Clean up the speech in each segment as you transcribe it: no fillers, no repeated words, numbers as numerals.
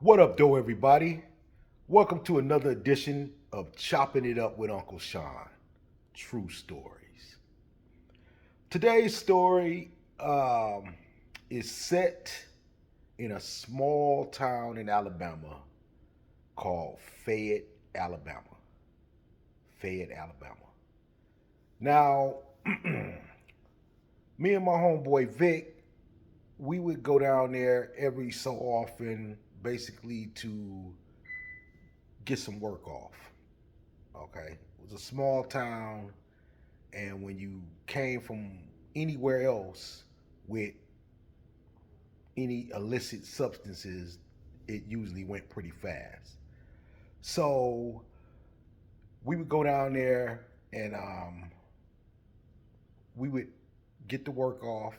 What up, though, everybody? Welcome to another edition of Chopping It Up with Uncle Chon True-Stories. Today's story is set in a small town in Alabama called Fayette, Alabama. Fayette, Alabama. Now, me and my homeboy Vic, we would go down there every so often, basically to get some work off. Okay, it was a small town, and when you came from anywhere else with any illicit substances, it usually went pretty fast. So we would go down there and we would get the work off,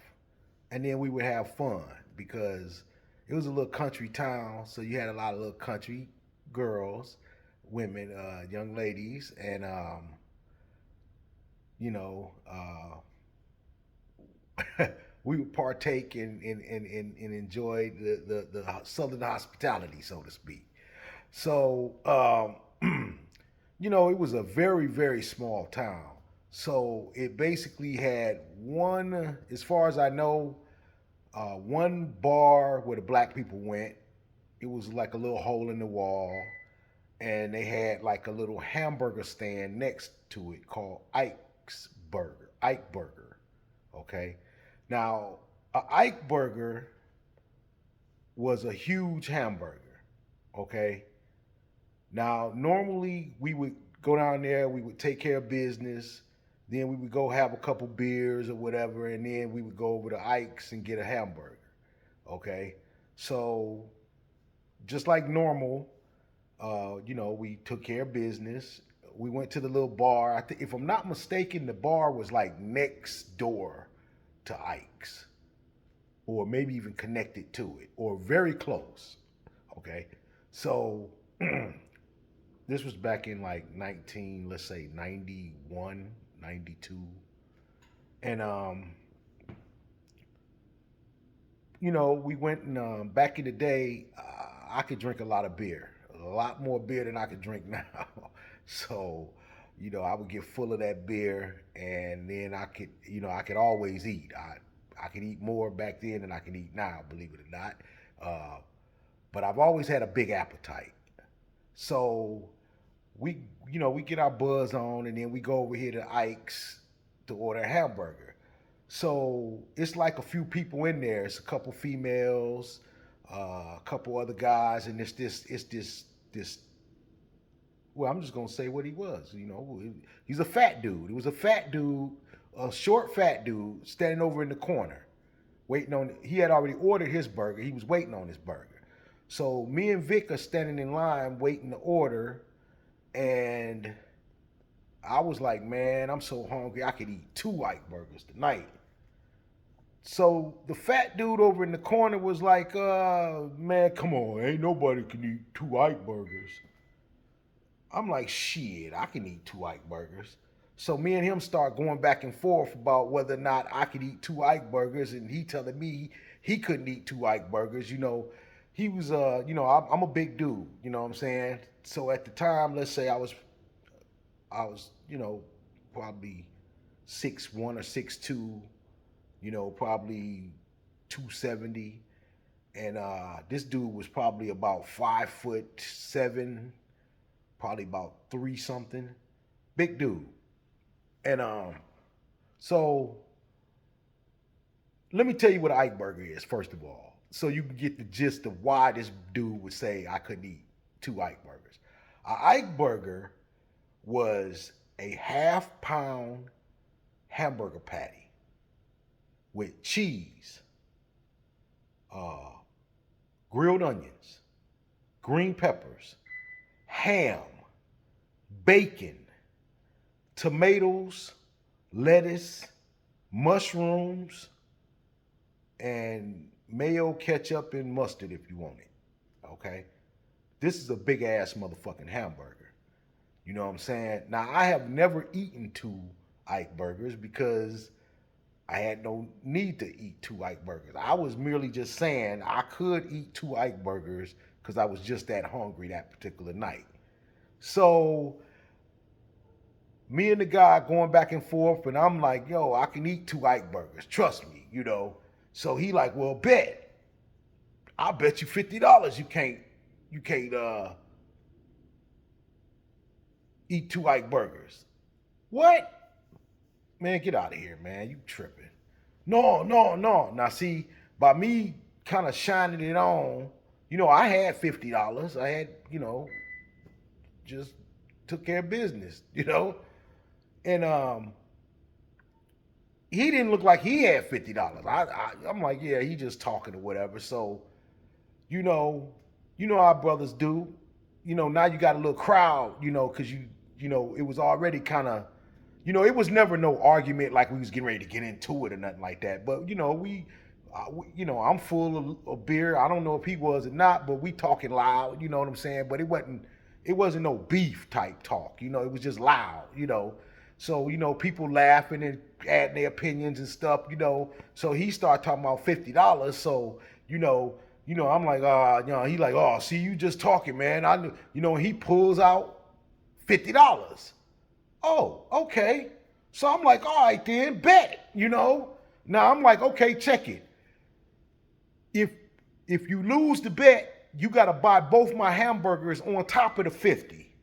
and then we would have fun because it was a little country town, so you had a lot of little country girls, women, young ladies, and you know, we would partake and enjoy the southern hospitality, so to speak. So, it was a very, very small town. So it basically had one, as far as I know, one bar where the black people went. It was like a little hole in the wall, and they had like a little hamburger stand next to it called Ike Burger. Okay, now a Ike Burger was a huge hamburger. Okay, now normally we would go down there, we would take care of business, then we would go have a couple beers or whatever, and then we would go over to Ike's and get a hamburger. Okay, so just like normal, we took care of business. We went to the little bar. I think, if I'm not mistaken, the bar was like next door to Ike's, or maybe even connected to it, or very close. Okay, so this was back in like 19, let's say 91, 92, and we went and back in the day, I could drink a lot of beer, a lot more beer than I could drink now. So, I would get full of that beer, and then I could always eat. I could eat more back then than I can eat now, believe it or not. Uh, but I've always had a big appetite. So we get our buzz on, and then we go over here to Ike's to order a hamburger. So it's like a few people in there. It's a couple females, a couple other guys, and it's this. Well, I'm just gonna say what he was. He's a fat dude. He was a fat dude, a short fat dude, standing over in the corner, waiting on. He had already ordered his burger. He was waiting on his burger. So me and Vic are standing in line waiting to order, and I was like, man, I'm so hungry. I could eat two Ike burgers tonight. So the fat dude over in the corner was like, man, come on, ain't nobody can eat two Ike burgers. I'm like, shit, I can eat two Ike burgers. So me and him start going back and forth about whether or not I could eat two Ike burgers, and he telling me he couldn't eat two Ike burgers. He was, I'm a big dude. You know what I'm saying? So at the time, let's say I was, probably 6'1" or 6'2", probably 270. And this dude was probably about 5'7", probably about three something. Big dude. And so let me tell you what an Ike burger is, first of all, so you can get the gist of why this dude would say I couldn't eat two Ike burgers. A Ike burger was a half-pound hamburger patty with cheese, uh, grilled onions, green peppers, ham, bacon, tomatoes, lettuce, mushrooms, and mayo, ketchup, and mustard if you want it. Okay? This is a big ass motherfucking hamburger. You know what I'm saying? Now, I have never eaten two Ike burgers because I had no need to eat two Ike burgers. I was merely just saying I could eat two Ike burgers because I was just that hungry that particular night. So me and the guy going back and forth, and I'm like, yo, I can eat 2 Ike burgers. Trust me, So he like, well, bet. I'll bet you $50 you can't eat 2 Ike burgers. What? Man, get out of here, man. You tripping. No, no, no. Now see, by me kind of shining it on, I had $50. I had, just took care of business. And he didn't look like he had $50. I'm like, yeah, he just talking or whatever. So, you know, how our brothers do. Now you got a little crowd, because it was already kind of, it was never no argument like we was getting ready to get into it or nothing like that. But I'm full of beer. I don't know if he was or not, but we talking loud. You know what I'm saying? But it wasn't no beef type talk. It was just loud. So people laughing and adding their opinions and stuff. So he started talking about $50. So I'm like, he like, oh, see, you just talking, man. I knew, he pulls out $50. Oh, okay. So I'm like, all right then, bet. Now I'm like, okay, check it. If you lose the bet, you gotta buy both my hamburgers on top of the 50.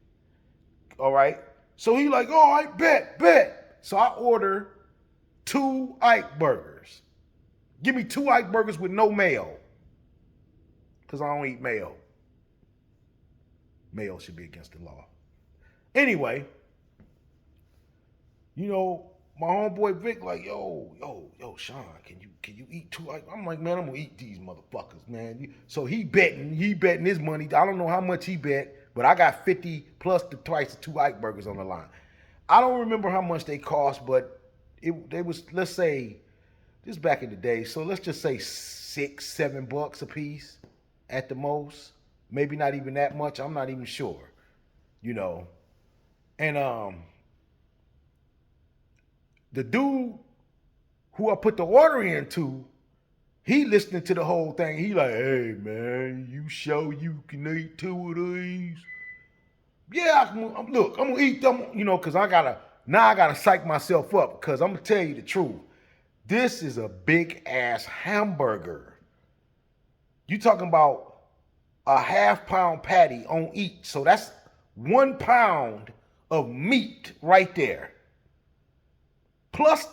All right. So he like, all right, bet. So I order 2 Ike burgers. Give me 2 Ike burgers with no mayo. Because I don't eat mayo. Mayo should be against the law. Anyway, my homeboy Vic like, yo, Sean, can you eat 2 Ike? I'm like, man, I'm gonna eat these motherfuckers, man. So he betting his money. I don't know how much he bet, but I got 50 plus twice the 2 Ike burgers on the line. I don't remember how much they cost, but they was, let's say, this back in the day, so let's just say $6-7 a piece at the most. Maybe not even that much. I'm not even sure. And the dude who I put the order into, he listening to the whole thing. He like, hey man, you sure you can eat 2 of these? Yeah, look, I'm gonna eat them, because I gotta psych myself up, because I'm gonna tell you the truth. This is a big ass hamburger. You talking about a half-pound patty on each. So that's 1 pound of meat right there. Plus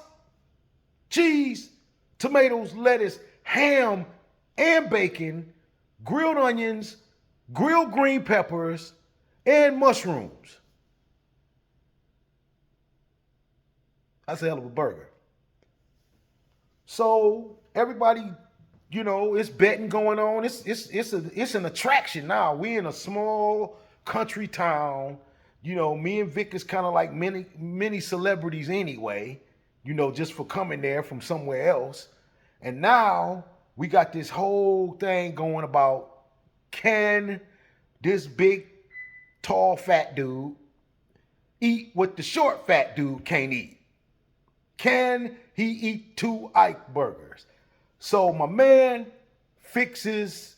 cheese, tomatoes, lettuce, ham, and bacon, grilled onions, grilled green peppers, and mushrooms. That's a hell of a burger. So everybody, it's betting going on. It's an attraction now. We in a small country town. Me and Vic is kind of like many celebrities anyway. Just for coming there from somewhere else. And now we got this whole thing going about, can this big, tall, fat dude eat what the short, fat dude can't eat? Can he eat 2 Ike burgers? So my man fixes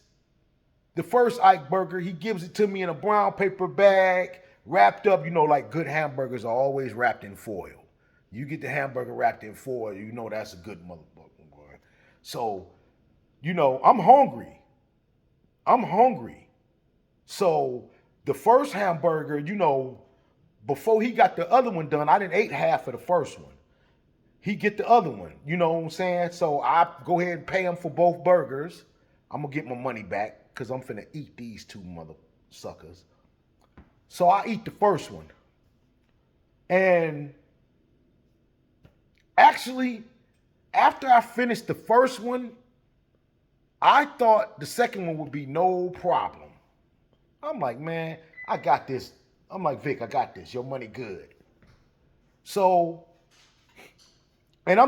the first Ike burger. He gives it to me in a brown paper bag, wrapped up, like good hamburgers are always wrapped in foil. You get the hamburger wrapped in foil, that's a good motherfucker, boy. So, I'm hungry. So the first hamburger, before he got the other one done, I didn't ate half of the first one. He get the other one, you know what I'm saying? So I go ahead and pay him for both burgers. I'm gonna get my money back because I'm finna eat these 2 mother suckers. So I eat the first one. And actually, after I finished the first one, I thought the second one would be no problem. I'm like, man, I got this. I'm like, Vic, I got this. Your money good. So, and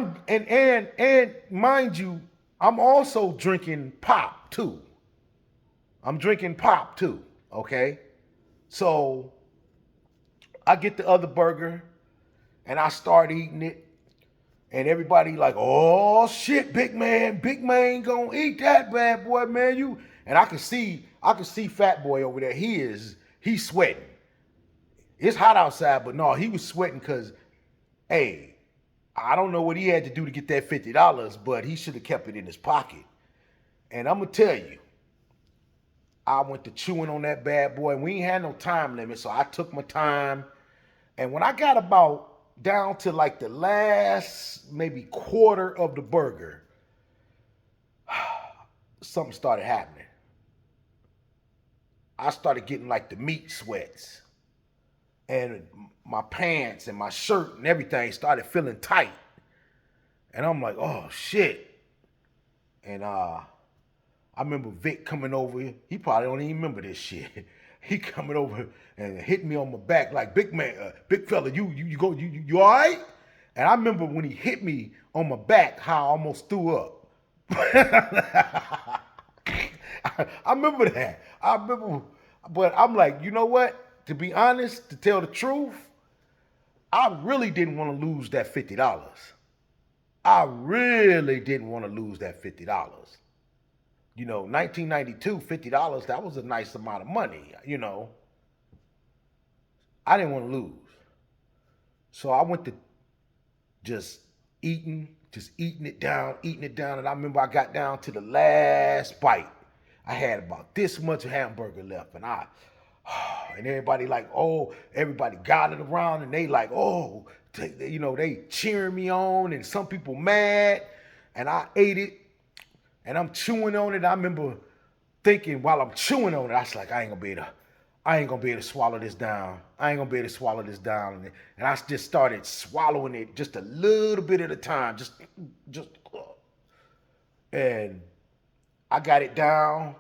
mind you, I'm also drinking pop too. Okay? So, I get the other burger and I start eating it. And everybody like, oh shit, big man gonna eat that bad boy, man. You and I can see Fat Boy over there. He's sweating. It's hot outside, but no, he was sweating because, hey, I don't know what he had to do to get that $50, but he should have kept it in his pocket. And I'm gonna tell you, I went to chewing on that bad boy, and we ain't had no time limit, so I took my time. And when I got about down to like the last maybe quarter of the burger, something started happening. I started getting like the meat sweats. And my pants and my shirt and everything started feeling tight. And I'm like, oh shit. And I remember Vic coming over. He probably don't even remember this shit. He coming over and hit me on my back like, big man, big fella, you all right? And I remember when he hit me on my back, how I almost threw up. I remember that. I remember, but I'm like, you know what? To be honest, to tell the truth, I really didn't want to lose that $50. I really didn't want to lose that $50. You know, 1992, $50, that was a nice amount of money, you know. I didn't want to lose. So I went to just eating it down. And I remember I got down to the last bite. I had about this much hamburger left. And everybody like, oh, everybody gathered around and they like, oh, you know, they cheering me on and some people mad. And I ate it. And I'm chewing on it. I remember thinking while I'm chewing on it, I was like, I ain't gonna be able to swallow this down. And I just started swallowing it just a little bit at a time. And I got it down.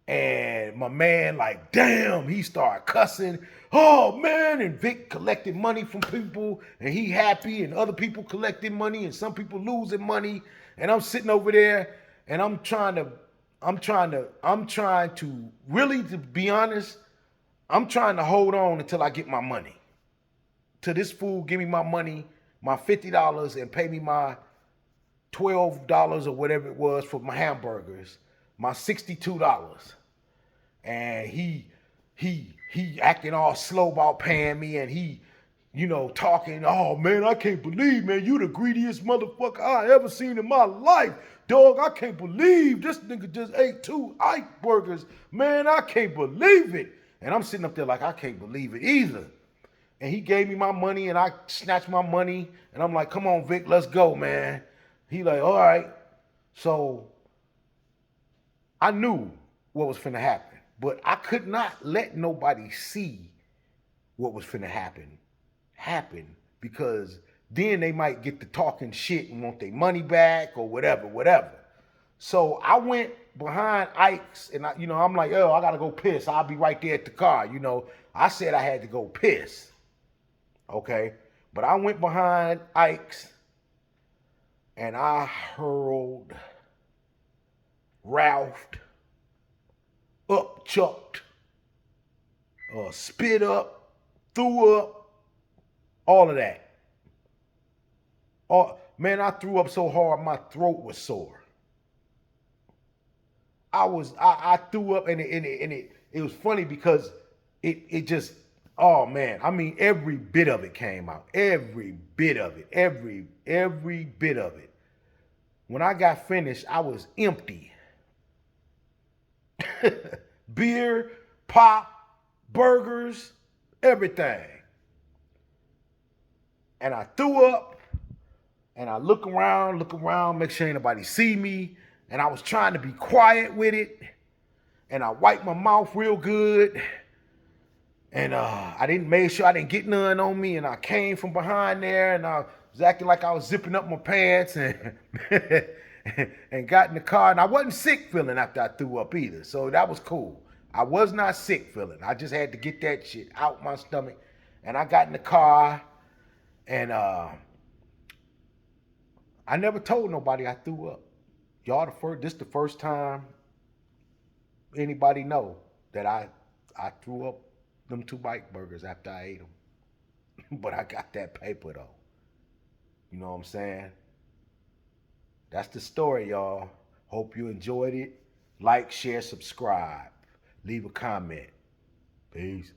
And my man, like, damn, he started cussing. Oh, man. And Vic collected money from people. And he happy. And other people collecting money. And some people losing money. And I'm sitting over there. And I'm trying to really, to be honest, I'm trying to hold on until I get my money. Till this fool give me my money, my $50, and pay me my $12 or whatever it was for my hamburgers, my $62. And he acting all slow about paying me, and he, you know, talking, oh man, I can't believe, man, you the greediest motherfucker I ever seen in my life. Dog, I can't believe this nigga just ate 2 Ike burgers. Man, I can't believe it. And I'm sitting up there like, I can't believe it either. And he gave me my money, and I snatched my money, and I'm like, come on, Vic, let's go, man. He like, all right. So I knew what was finna happen, but I could not let nobody see what was finna happen, because then they might get to talking shit and want their money back or whatever. So I went behind Ike's, and I'm like, oh, I gotta go piss. I'll be right there at the car. You know, I said I had to go piss. Okay, but I went behind Ike's, and I hurled, Ralphed, upchucked, spit up, threw up, all of that. Oh, man, I threw up so hard my throat was sore. I threw up, and it was funny because it just, oh man, I mean, every bit of it came out. Every bit of it. When I got finished, I was empty. Beer, pop, burgers, everything. And I threw up, and I look around, make sure anybody see me. And I was trying to be quiet with it. And I wiped my mouth real good. And I didn't make sure I didn't get none on me. And I came from behind there, and I was acting like I was zipping up my pants and and got in the car. And I wasn't sick feeling after I threw up either. So that was cool. I was not sick feeling. I just had to get that shit out my stomach. And I got in the car, and I never told nobody I threw up. This the first time anybody know that I threw up them 2 bike burgers after I ate them. But I got that paper though. You know what I'm saying? That's the story, y'all. Hope you enjoyed it. Like, share, subscribe. Leave a comment. Peace.